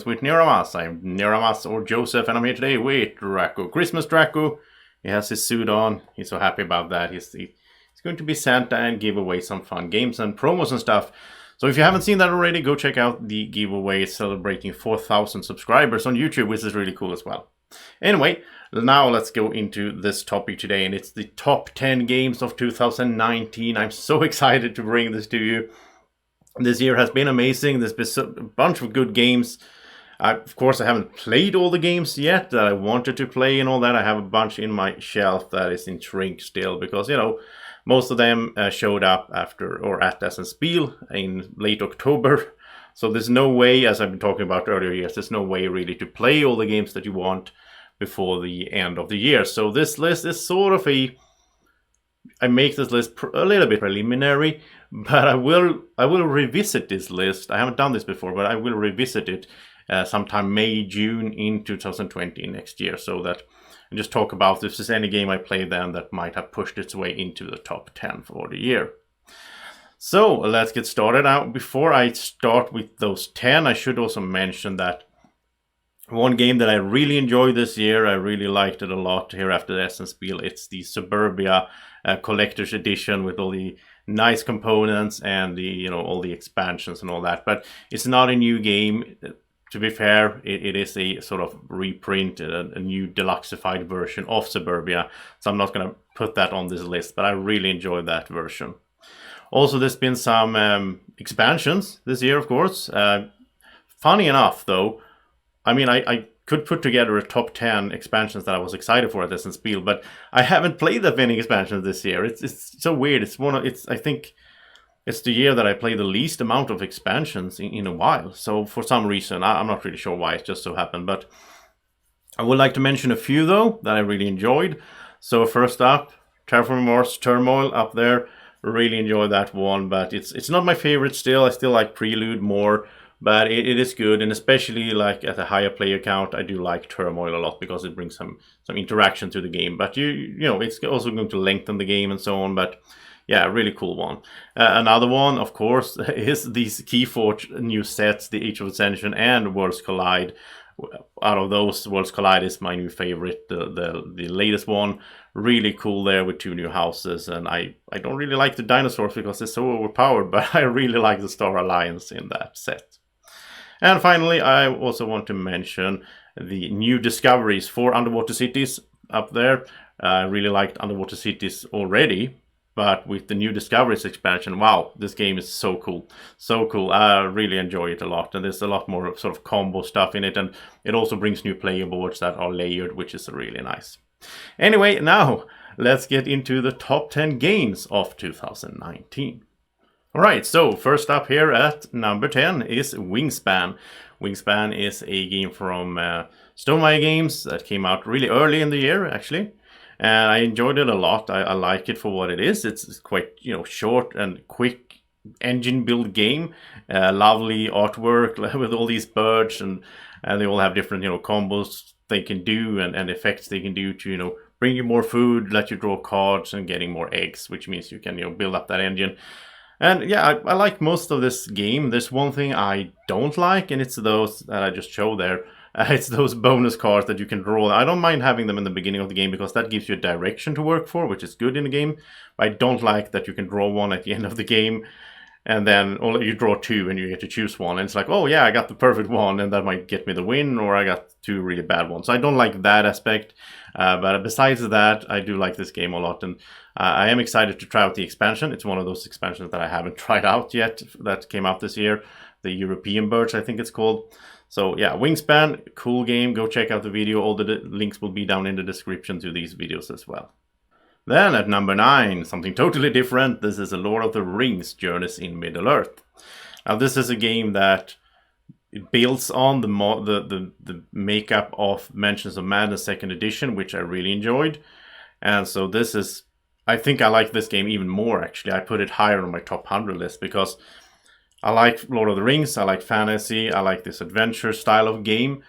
with Niramas. I'm Niramas or Joseph, and I'm here today with Draco. Christmas Draco. He has his suit on. He's so happy about that. He's going to be Santa and give away some fun games and promos and stuff. So if you haven't seen that already, go check out the giveaway celebrating 4,000 subscribers on YouTube, which is really cool as well. Anyway, now let's go into this topic today, and it's the top 10 games of 2019. I'm so excited to bring this to you. This year has been amazing. There's been a bunch of good games. Of course, I haven't played all the games yet that I wanted to play and all that. I have a bunch in my shelf that is in shrink still because, you know, most of them showed up after or at Spiel in late October. So there's no way, as I've been talking about earlier years, there's no way really to play all the games that you want before the end of the year. So this list is sort of I make this list a little bit preliminary, but I will revisit this list. I haven't done this before, but I will revisit it sometime May, June in 2020 next year, so that and just talk about if there's any game I played then that might have pushed its way into the top 10 for the year. So let's get started. Now, before I start with those 10, I should also mention that one game that I really enjoyed this year, I really liked it a lot here after the Spiel, it's the Suburbia Collector's Edition with all the nice components and the all the expansions and all that. But it's not a new game. To be fair, it is a sort of reprint, a new deluxeified version of Suburbia. So I'm not going to put that on this list, but I really enjoyed that version. Also, there's been some expansions this year, of course. Funny enough, though, I mean, I could put together a top 10 expansions that I was excited for at Spiel, but I haven't played that many expansions this year. It's so weird. I think it's the year that I play the least amount of expansions in a while. So for some reason, I'm not really sure why, it just so happened. But I would like to mention a few, though, that I really enjoyed. So first up, Terraforming Mars Turmoil up there. Really enjoyed that one, but it's not my favorite still. I still like Prelude more, but it is good. And especially like at a higher player count, I do like Turmoil a lot because it brings some interaction to the game. But you know, it's also going to lengthen the game and so on. But yeah, really cool one. Another one, of course, is these Keyforge new sets, the Age of Ascension and Worlds Collide. Out of those, Worlds Collide is my new favorite, the latest one. Really cool there with 2 new houses. And I don't really like the dinosaurs because they're so overpowered, but I really like the Star Alliance in that set. And finally, I also want to mention the new discoveries for Underwater Cities up there. I really liked Underwater Cities already. But with the new Discoveries expansion, wow, this game is so cool. So cool. I really enjoy it a lot. And there's a lot more sort of combo stuff in it. And it also brings new player boards that are layered, which is really nice. Anyway, now let's get into the top 10 games of 2019. Alright, so first up here at number 10 is Wingspan. Wingspan is a game from Stonemaier Games that came out really early in the year, actually. And I enjoyed it a lot. I like it for what it is. It's quite, short and quick engine build game. Lovely artwork with all these birds, and they all have different, combos they can do and effects they can do to, bring you more food, let you draw cards, and getting more eggs, which means you can, build up that engine. And yeah, I like most of this game. There's one thing I don't like, and it's those that I just showed there. It's those bonus cards that you can draw. I don't mind having them in the beginning of the game because that gives you a direction to work for, which is good in the game. But I don't like that you can draw one at the end of the game and then you draw 2 and you get to choose one. And it's like, oh yeah, I got the perfect one and that might get me the win, or I got 2 really bad ones. So I don't like that aspect. But besides that, I do like this game a lot. And I am excited to try out the expansion. It's one of those expansions that I haven't tried out yet that came out this year. The European Birds, I think it's called. So yeah, Wingspan, cool game. Go check out the video. All the links will be down in the description to these videos as well. Then at number 9, something totally different. This is a Lord of the Rings Journeys in Middle-earth. Now this is a game that it builds on the makeup of Mansions of Madness 2nd edition, which I really enjoyed. And so this is, I think I like this game even more actually. I put it higher on my top 100 list because I like Lord of the Rings, I like fantasy, I like this adventure style of game.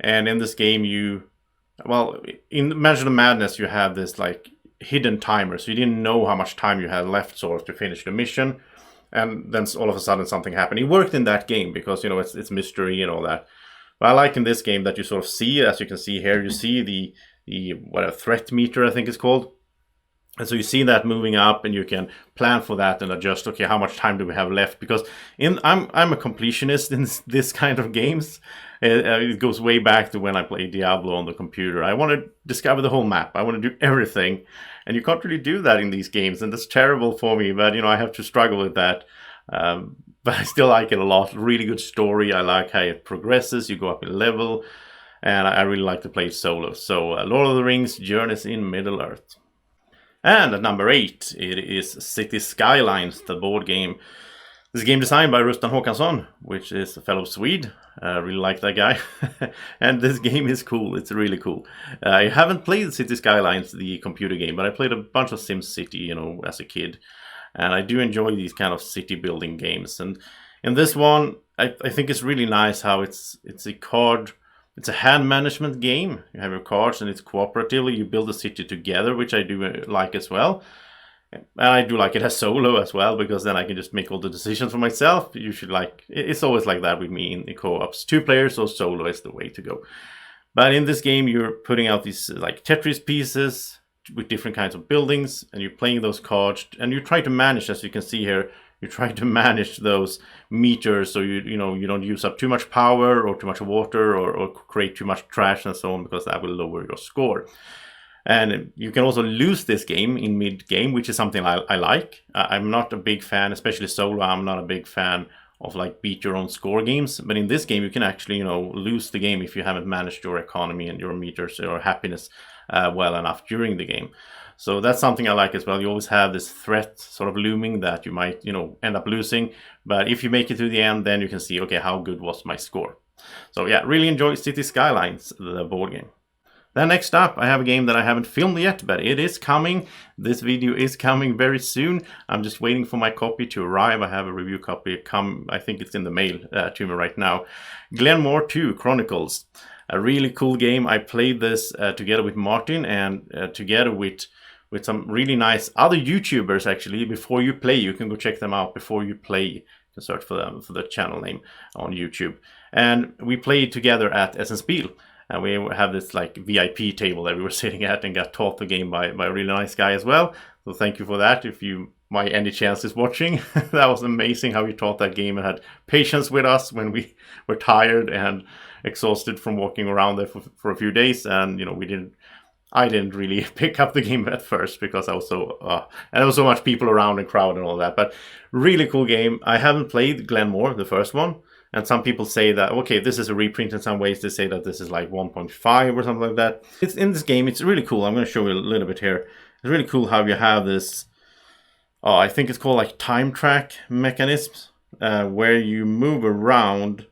And in this game in Mansion of Madness you have this like hidden timer, so you didn't know how much time you had left sort of to finish the mission. And then all of a sudden something happened. It worked in that game because, it's mystery and all that. But I like in this game that you sort of see, as you can see here, you see the what a threat meter, I think it's called. And so you see that moving up, and you can plan for that and adjust. Okay, how much time do we have left? Because I'm a completionist in this kind of games. It goes way back to when I played Diablo on the computer. I want to discover the whole map. I want to do everything, and you can't really do that in these games, and that's terrible for me. But I have to struggle with that. But I still like it a lot. Really good story. I like how it progresses. You go up in level, and I really like to play it solo. So, Lord of the Rings: Journeys in Middle-earth. And at number 8, it is City Skylines, the board game. This is a game designed by Rustan Håkansson, which is a fellow Swede. I really like that guy. And this game is cool. It's really cool. I haven't played City Skylines, the computer game, but I played a bunch of SimCity, as a kid. And I do enjoy these kind of city building games. And in this one, I think it's really nice how it's a hand management game. You have your cards, and it's cooperatively. You build a city together, which I do like as well. And I do like it as solo as well, because then I can just make all the decisions for myself. It's always like that with me in the co-ops. 2 players or solo is the way to go. But in this game, you're putting out these like Tetris pieces with different kinds of buildings, and you're playing those cards, and you try to manage, as you can see here, you try to manage those meters so you don't use up too much power or too much water or create too much trash and so on, because that will lower your score. And you can also lose this game in mid-game, which is something I like. I'm not a big fan, especially solo, I'm not a big fan of like beat your own score games. But in this game, you can actually, lose the game if you haven't managed your economy and your meters or happiness well enough during the game. So that's something I like as well. You always have this threat sort of looming that you might, end up losing. But if you make it to the end, then you can see, okay, how good was my score? So yeah, really enjoy City Skylines, the board game. Then next up, I have a game that I haven't filmed yet, but it is coming. This video is coming very soon. I'm just waiting for my copy to arrive. I have a review copy I think it's in the mail to me right now. Glenmore II Chronicles. A really cool game. I played this together with Martin and together with some really nice other YouTubers, actually. Before you play, you can go check them out. Before you play, you can search for them, for the channel name on YouTube. And we played together at Essenspiel. And we have this like VIP table that we were sitting at, and got taught the game by a really nice guy as well. So thank you for that. If you by any chance is watching, that was amazing how he taught that game and had patience with us when we were tired and exhausted from walking around there for a few days. And I didn't really pick up the game at first because I was and there was so much people around and crowd and all that. But really cool game. I haven't played Glenmore, the first one. And some people say that, okay, this is a reprint in some ways. They say that this is like 1.5 or something like that. It's in this game. It's really cool. I'm going to show you a little bit here. It's really cool how you have this, I think it's called like time track mechanisms, where you move around.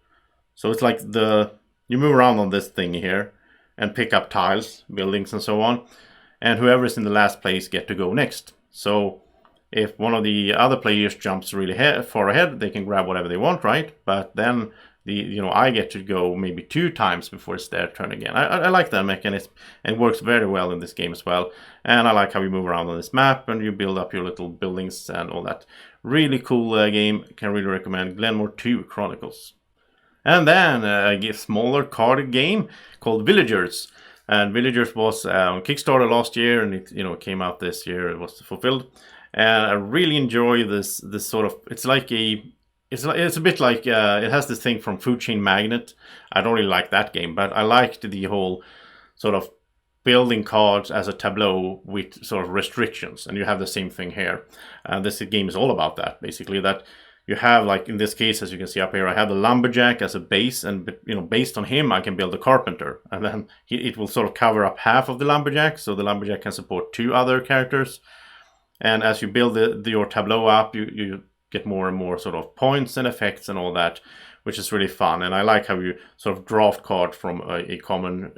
So it's like you move around on this thing here and pick up tiles, buildings and so on. And whoever is in the last place get to go next. So if one of the other players jumps really far ahead, they can grab whatever they want, right? But then I get to go maybe 2 times before it's their turn again. I like that mechanism, and it works very well in this game as well. And I like how you move around on this map and you build up your little buildings and all that. Really cool game. Can really recommend Glenmore II Chronicles. And then a smaller card game called Villagers. And Villagers was on Kickstarter last year, and it came out this year. It was fulfilled. And I really enjoy this sort of, it's a bit like, it has this thing from Food Chain Magnate. I don't really like that game, but I liked the whole sort of building cards as a tableau with sort of restrictions. And you have the same thing here. This game is all about that, basically, that you have, like in this case, as you can see up here, I have the lumberjack as a base, and based on him, I can build a carpenter. And then it will sort of cover up half of the lumberjack, so the lumberjack can support 2 other characters. And as you build your tableau up, you get more and more sort of points and effects and all that, which is really fun. And I like how you sort of draft cards from a common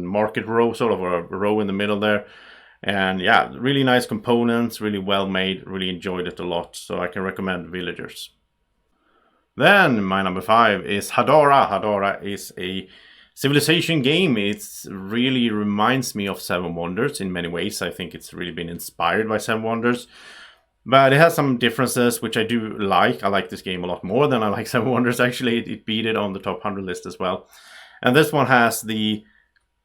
market row, sort of a row in the middle there. And yeah, really nice components, really well made, really enjoyed it a lot. So I can recommend Villagers. Then my number 5 is Hadara. Hadara is a civilization game. It really reminds me of Seven Wonders in many ways. I think it's really been inspired by Seven Wonders. But it has some differences, which I do like. I like this game a lot more than I like Seven Wonders. Actually, it beat it on the top 100 list as well. And this one has the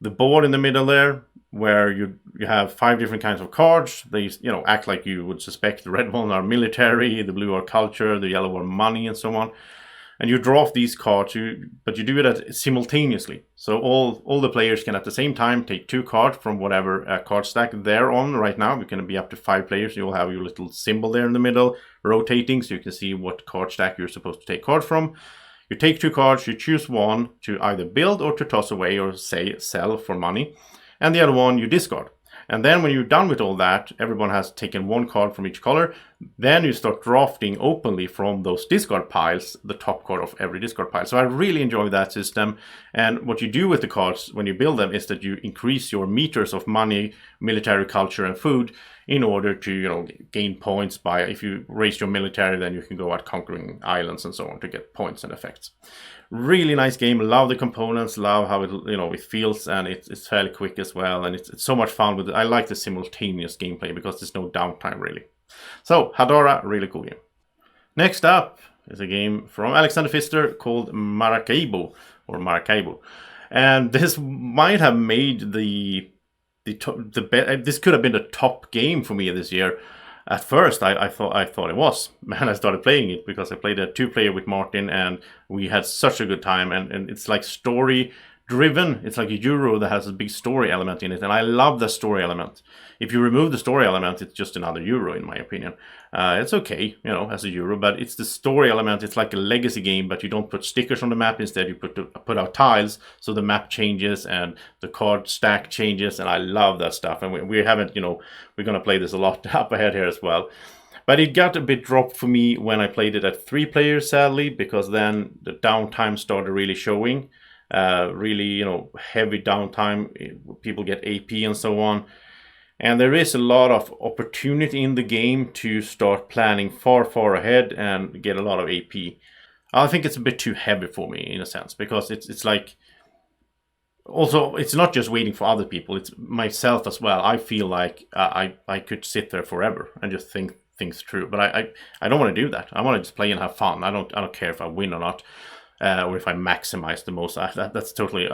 board in the middle there, where you have 5 different kinds of cards. They act like you would suspect. The red one are military, the blue are culture, the yellow are money, and so on. And you draw off these cards, but you do it simultaneously. So all the players can at the same time take 2 cards from whatever card stack they're on right now. You can be up to 5 players. You'll have your little symbol there in the middle, rotating, so you can see what card stack you're supposed to take cards from. You take 2 cards, you choose one to either build or to toss away or say sell for money. And the other one you discard. And then when you're done with all that, everyone has taken 1 card from each color. Then you start drafting openly from those discard piles, the top card of every discard pile. So I really enjoy that system. And what you do with the cards when you build them is that you increase your meters of money, military, culture, and food in order to gain points by, if you raise your military, then you can go out conquering islands and so on to get points and effects. Really nice game. Love the components. Love how it feels, and it's fairly quick as well. And it's so much fun with it. I like the simultaneous gameplay because there's no downtime really. So Hadara, really cool game. Next up is a game from Alexander Pfister called Maracaibo, and this might have made this could have been the top game for me this year. At first, I thought it was. Man, I started playing it because I played a 2-player with Martin, and we had such a good time. And it's like story driven. It's like a Euro that has a big story element in it, and I love the story element. If you remove the story element, it's just another Euro, in my opinion. It's okay, as a Euro, but it's the story element. It's like a legacy game, but you don't put stickers on the map. Instead, you put out tiles, so the map changes and the card stack changes, and I love that stuff. And we haven't, we're gonna play this a lot up ahead here as well. But it got a bit dropped for me when I played it at 3 players, sadly, because then the downtime started really showing. Really, heavy downtime. People get AP and so on. And there is a lot of opportunity in the game to start planning far ahead and get a lot of AP. I think it's a bit too heavy for me in a sense, because it's like, also it's not just waiting for other people, it's myself as well. I feel like I could sit there forever and just think things through, but I don't want to do that. I want to just play and have fun. I don't care if I win or not, or if I maximize the most. That's totally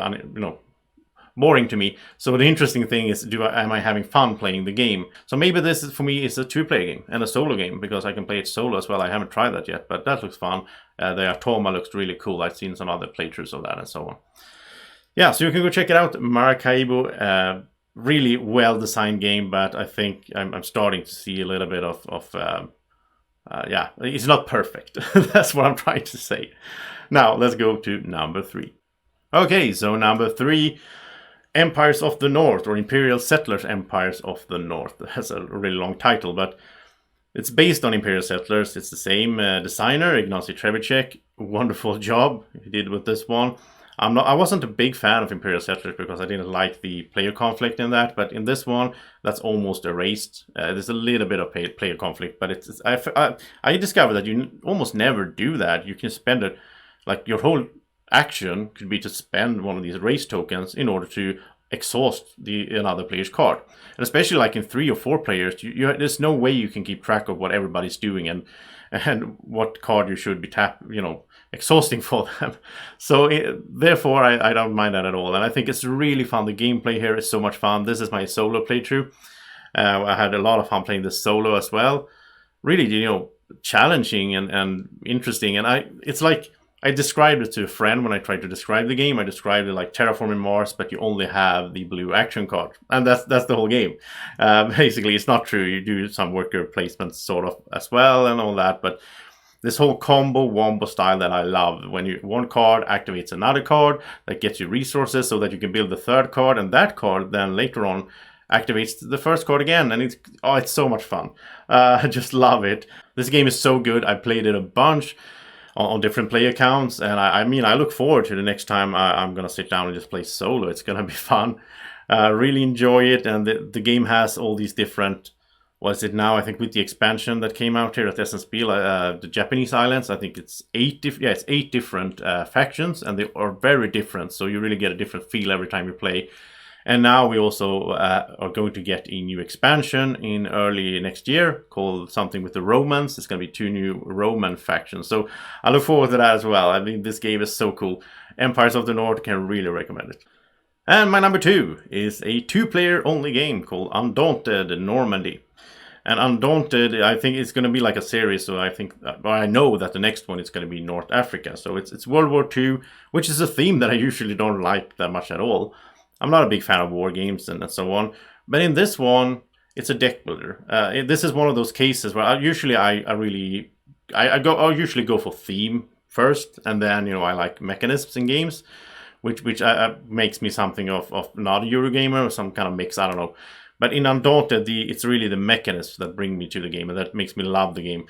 boring to me. So the interesting thing is, am I having fun playing the game? So maybe this is, for me, is a 2-player game and a solo game, because I can play it solo as well. I haven't tried that yet, but that looks fun. The Atoma looks really cool. I've seen some other playthroughs of that and so on. Yeah, so you can go check it out. Maracaibo, really well designed game, but I think I'm starting to see a little bit of yeah, it's not perfect. That's what I'm trying to say. Now let's go to number 3. Okay, so number 3. Empires of the North, or Imperial Settlers Empires of the North. That's a really long title, but it's based on Imperial Settlers. It's the same designer, Ignacy Trzewiczek. Wonderful job he did with this one. I wasn't a big fan of Imperial Settlers because I didn't like the player conflict in that, but in this one, that's almost erased. There's a little bit of player conflict, but I discovered that you almost never do that. You can spend it, like your whole action could be to spend one of these race tokens in order to exhaust another player's card. And especially like in 3 or 4 players, there's no way you can keep track of what everybody's doing and what card you should be exhausting for them. So therefore I don't mind that at all, and I think it's really fun. The gameplay here is so much fun. This is my solo playthrough. I had a lot of fun playing this solo as well. Really, challenging and interesting. And it's like, I described it to a friend when I tried to describe the game. I described it like terraforming Mars, but you only have the blue action card. And that's the whole game. Basically, it's not true. You do some worker placements sort of as well and all that. But this whole wombo style that I love. When one card activates another card that gets you resources so that you can build the 3rd card. And that card then later on activates the 1st card again. And it's so much fun. I just love it. This game is so good. I played it a bunch on different play accounts, and I mean I look forward to the next time I'm gonna sit down and just play solo. It's gonna be fun. Really enjoy it, and the game has all these different, what is it now, I think with the expansion that came out here at SNSP, the Japanese islands, I think it's 8 different factions, and they are very different, so you really get a different feel every time you play. And now we also are going to get a new expansion in early next year called something with the Romans. It's going to be 2 new Roman factions. So I look forward to that as well. I mean, this game is so cool. Empires of the North, can really recommend it. And my number 2 is a 2-player only game called Undaunted Normandy. And Undaunted, I think it's going to be like a series, so I know that the next one is going to be North Africa. So it's World War II, which is a theme that I usually don't like that much at all. I'm not a big fan of war games and so on, but in this one, it's a deck builder. This is one of those cases where I'll usually go for theme first, and then I like mechanisms in games, which makes me something of not a Eurogamer or some kind of mix. I don't know. But in Undaunted, it's really the mechanisms that bring me to the game, and that makes me love the game.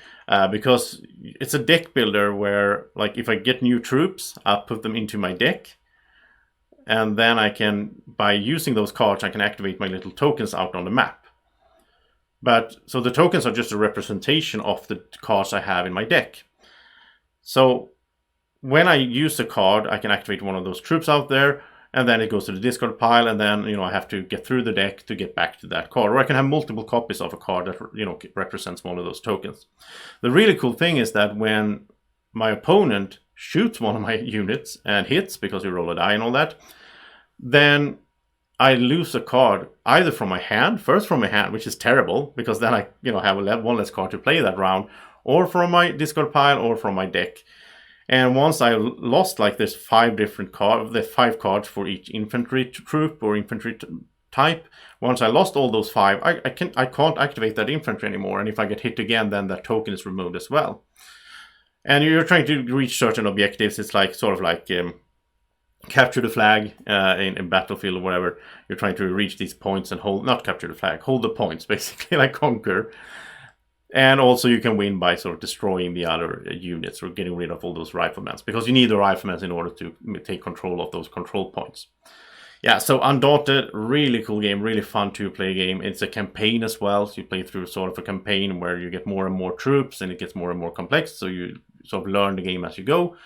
Because it's a deck builder where, like, if I get new troops, I'll put them into my deck. And then I can, by using those cards, I can activate my little tokens out on the map. So the tokens are just a representation of the cards I have in my deck. So when I use a card, I can activate one of those troops out there, and then it goes to the discard pile, and then I have to get through the deck to get back to that card. Or I can have multiple copies of a card that represents one of those tokens. The really cool thing is that when my opponent shoots one of my units and hits, because you roll a die and all that, then I lose a card either from my hand, which is terrible, because then I have one less card to play that round, or from my discard pile, or from my deck. And once I lost, like, there's 5 different cards, there's 5 cards for each infantry troop or infantry type. Once I lost all those 5, I can't activate that infantry anymore, and if I get hit again, then that token is removed as well. And you're trying to reach certain objectives. It's like sort of like capture the flag in Battlefield or whatever. You're trying to reach these points and not capture the flag, hold the points, basically, like conquer. And also you can win by sort of destroying the other units or getting rid of all those riflemen, because you need the riflemen in order to take control of those control points. Yeah, so Undaunted, really cool game, really fun to-play game. It's a campaign as well, so you play through sort of a campaign where you get more and more troops, and it gets more and more complex, so you sort of learn the game as you go.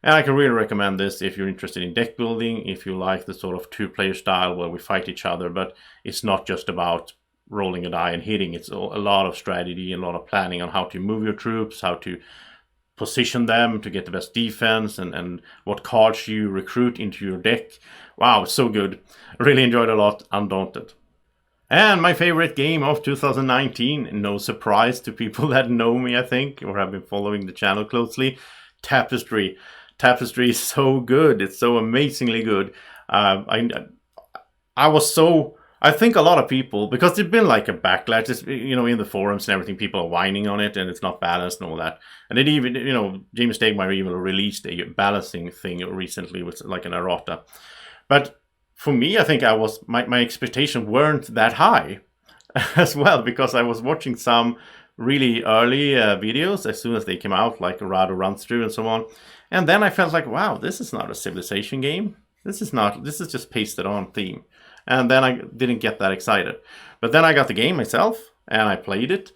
And I can really recommend this if you're interested in deck building, if you like the sort of 2-player style where we fight each other, but it's not just about rolling a die and hitting. It's a lot of strategy and a lot of planning on how to move your troops, how to position them to get the best defense, and what cards you recruit into your deck. Wow, it's so good. Really enjoyed a lot, Undaunted. And my favorite game of 2019, no surprise to people that know me, I think, or have been following the channel closely, Tapestry. Tapestry is so good. It's so amazingly good. I think a lot of people, because there's been like a backlash, in the forums and everything, people are whining on it and it's not balanced and all that. And it even, James Stegmaier even released a balancing thing recently with like an errata. But for me, I think my expectations weren't that high as well, because I was watching some really early videos as soon as they came out, like Rado Runs Through and so on. And then I felt like, wow, this is not a civilization game. This is just pasted on theme. And then I didn't get that excited. But then I got the game myself, and I played it,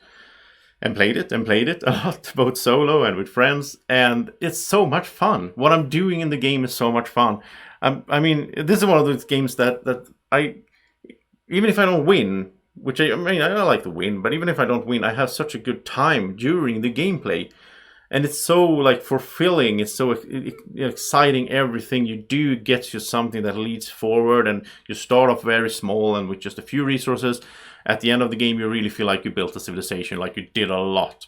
and played it, and played it a lot, both solo and with friends. And it's so much fun. What I'm doing in the game is so much fun. I mean, this is one of those games that even if I don't win, which I like to win, but even if I don't win, I have such a good time during the gameplay. And it's so like fulfilling, it's so exciting. Everything you do gets you something that leads forward, and you start off very small and with just a few resources. At the end of the game, you really feel like you built a civilization, like you did a lot.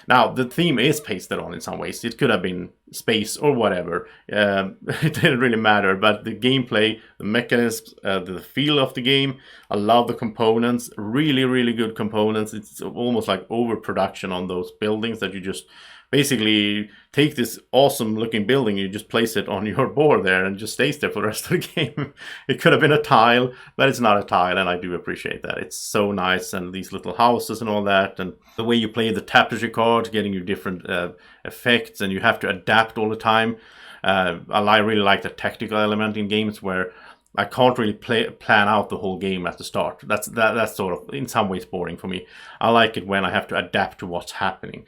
Now, the theme is pasted on in some ways. It could have been space or whatever. It didn't really matter, but the gameplay, the mechanisms, the feel of the game, I love the components. Really, really good components. It's almost like overproduction on those buildings that you just basically take this awesome looking building, you just place it on your board there and just stays there for the rest of the game. It could have been a tile, but it's not a tile, and I do appreciate that. It's so nice, and these little houses and all that, and the way you play the tapestry cards, getting you different effects, and you have to adapt all the time. I really like the tactical element in games where I can't really plan out the whole game at the start. That's sort of in some ways boring for me. I like it when I have to adapt to what's happening.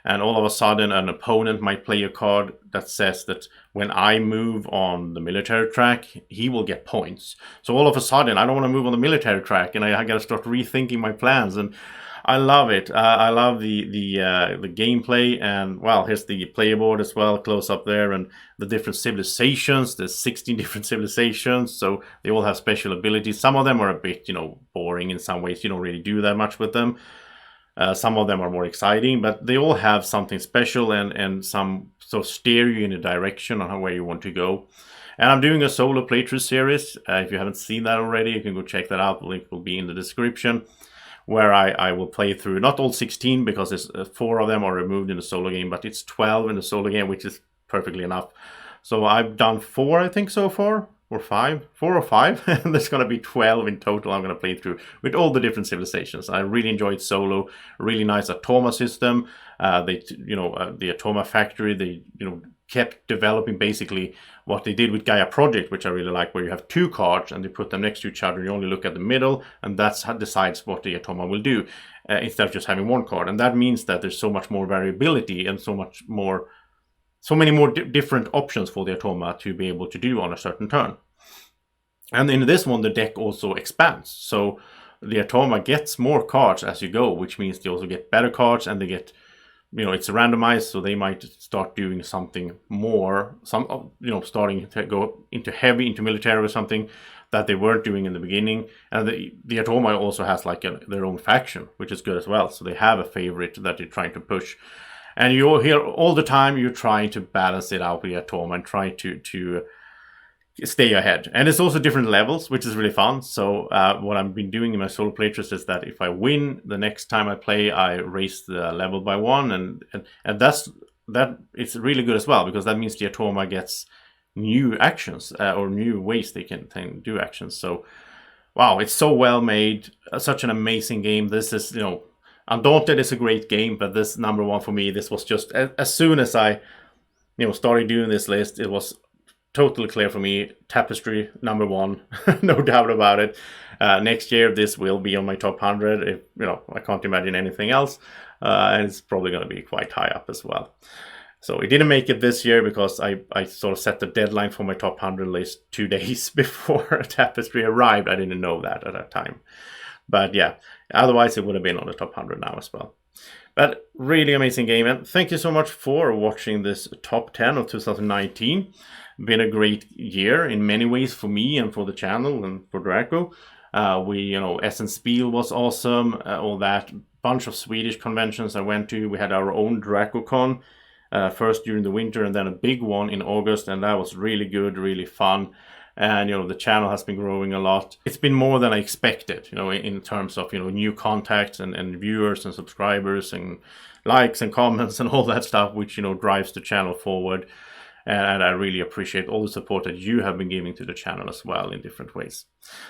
And all of a sudden, an opponent might play a card that says that when I move on the military track, he will get points. So all of a sudden, I don't want to move on the military track, and I got to start rethinking my plans. And I love it. I love the gameplay, and well, here's the player board as well, close up there, and the different civilizations. There's 16 different civilizations, so they all have special abilities. Some of them are a bit, boring in some ways. You don't really do that much with them. Some of them are more exciting, but they all have something special and some sort of steer you in a direction on where you want to go. And I'm doing a solo playthrough series. If you haven't seen that already, you can go check that out. The link will be in the description, where I will play through, not all 16, because there's 4 of them are removed in the solo game, but it's 12 in the solo game, which is perfectly enough. So I've done 4, I think, so far. Or 5, 4 or 5, and there's going to be 12 in total I'm going to play through with all the different civilizations. I really enjoyed solo. Really nice Automa system. The Automa factory, they kept developing basically what they did with Gaia Project, which I really like, where you have 2 cards and they put them next to each other. You only look at the middle, and that decides what the Automa will do, instead of just having 1 card. And that means that there's so much more variability and so many more different options for the Automa to be able to do on a certain turn. And in this one, the deck also expands. So the Automa gets more cards as you go, which means they also get better cards, and they get, it's randomized, so they might start doing something more, starting to go into military or something that they weren't doing in the beginning. And the Automa also has like their own faction, which is good as well. So they have a favorite that they're trying to push. And you hear all the time, you're trying to balance it out with your Automa and try to stay ahead. And it's also different levels, which is really fun. So what I've been doing in my solo playthroughs is that if I win, the next time I play, I raise the level by 1. And it's really good as well, because that means the Automa gets new actions or new ways they can do actions. So, wow, it's so well made. Such an amazing game. This is, Undaunted is a great game, but this number 1 for me, this was just, as soon as I, started doing this list, it was totally clear for me. Tapestry, number 1, no doubt about it. Next year, this will be on my top 100. I can't imagine anything else. And it's probably going to be quite high up as well. So it didn't make it this year because I sort of set the deadline for my top 100 list 2 days before Tapestry arrived. I didn't know that at that time. But yeah, otherwise it would have been on the top 100 now as well. But really amazing game, and thank you so much for watching this top 10 of 2019. Been a great year in many ways for me and for the channel and for Draco. Essen Spiel was awesome, all that. Bunch of Swedish conventions I went to. We had our own DracoCon, first during the winter and then a big one in August, and that was really good, really fun. And the channel has been growing a lot. It's been more than I expected, in terms of new contacts and viewers and subscribers and likes and comments and all that stuff, which drives the channel forward. And I really appreciate all the support that you have been giving to the channel as well in different ways.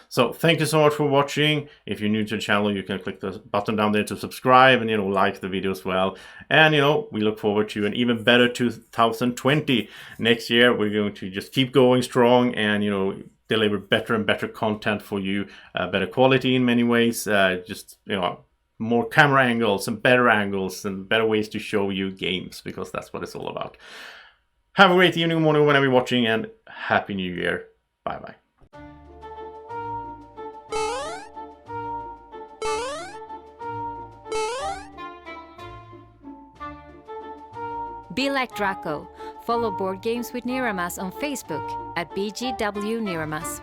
So thank you so much for watching. If you're new to the channel, you can click the button down there to subscribe and like the video as well. And we look forward to an even better 2020. Next year, we're going to just keep going strong and deliver better and better content for you, better quality in many ways, more camera angles and better ways to show you games, because that's what it's all about. Have a great evening, morning, whenever you're watching, and Happy New Year. Bye-bye. Be like Draco. Follow Board Games with Niramas on Facebook at BGW Niramas.